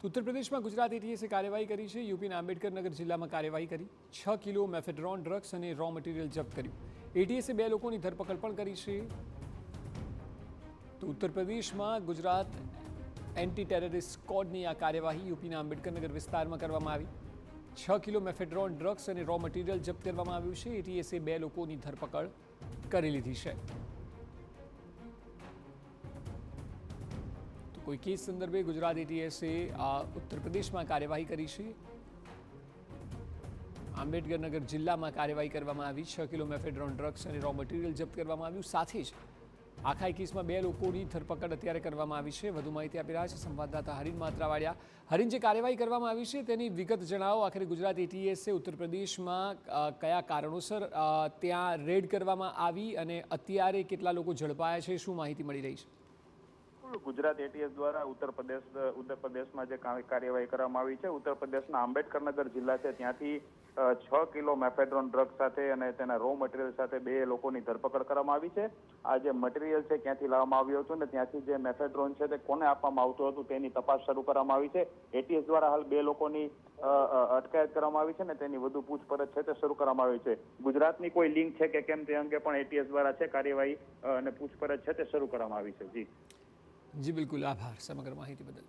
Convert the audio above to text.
ઉત્તર પ્રદેશમાં ગુજરાત એટીએસે કાર્યવાહી કરી છે। યુપીના આંબેડકરનગર જિલ્લામાં કાર્યવાહી કરી 6 કિલો મેફેડ્રોન ડ્રગ્સ અને રો મટીરિયલ જપ્ત કર્યું। એટીએસે 2 લોકોની ધરપકડ પણ કરી છે। તો ઉત્તર પ્રદેશમાં ગુજરાત એન્ટી ટેરરિસ્ટ સ્ક્વોડની આ કાર્યવાહી યુપીના આંબેડકરનગર વિસ્તારમાં કરવામાં આવી। 6 કિલો મેફેડ્રોન ડ્રગ્સ અને રો મટીરિયલ જપ્ત કરવામાં આવ્યું છે। એટીએસે 2 લોકોની ધરપકડ કરી લીધી છે। કોઈ કેસ સંદર્ભે ગુજરાત એટીએસે ઉત્તર પ્રદેશમાં કાર્યવાહી કરી છે। આંબેડકરનગર જિલ્લામાં કાર્યવાહી કરવામાં આવી। 6 કિલો મેફેડ્રોન ડ્રગ્સ અને રો મટીરિયલ જપ્ત કરવામાં આવ્યું। સાથે જ આખા કેસમાં 2 લોકોની ધરપકડ અત્યારે કરવામાં આવી છે। વધુ માહિતી આપી રહ્યા છે સંવાદદાતા હરીન માત્રાવાડિયા। હરીન, જે કાર્યવાહી કરવામાં આવી છે તેની વિગત જણાવો। આખરે ગુજરાત એટીએસે ઉત્તર પ્રદેશમાં કયા કારણોસર ત્યાં રેડ કરવામાં આવી અને અત્યારે કેટલા લોકો ઝડપાયા છે, શું માહિતી મળી રહી છે? ગુજરાત એટીએસ દ્વારા ઉત્તર પ્રદેશમાં જે કાર્યવાહી કરવામાં આવી છે, ઉત્તર પ્રદેશના આંબેડકરનગર જિલ્લા છે ત્યાંથી 6 કિલો મેફેડ્રોન ડ્રગ સાથે અને તેના રો મટીરિયલ સાથે 2 લોકોની ધરપકડ કરવામાં આવી છે। આ જે મટીરિયલ છે ક્યાંથી લાવવામાં આવ્યું હતું ને ત્યાંથી જે મેફેડ્રોન છે તે કોને આપવામાં આવતું હતું તેની તપાસ શરૂ કરવામાં આવી છે। એટીએસ દ્વારા હાલ 2 લોકોની અટકાયત કરવામાં આવી છે ને તેની વધુ પૂછપરછ છે તે શરૂ કરવામાં આવી છે। ગુજરાતની કોઈ લિંક છે કે કેમ તે અંગે પણ એટીએસ દ્વારા છે કાર્યવાહી અને પૂછપરછ છે તે શરૂ કરવામાં આવી છે। જી બિલકુલ, આભાર સમગ્ર માહિતી બદલ।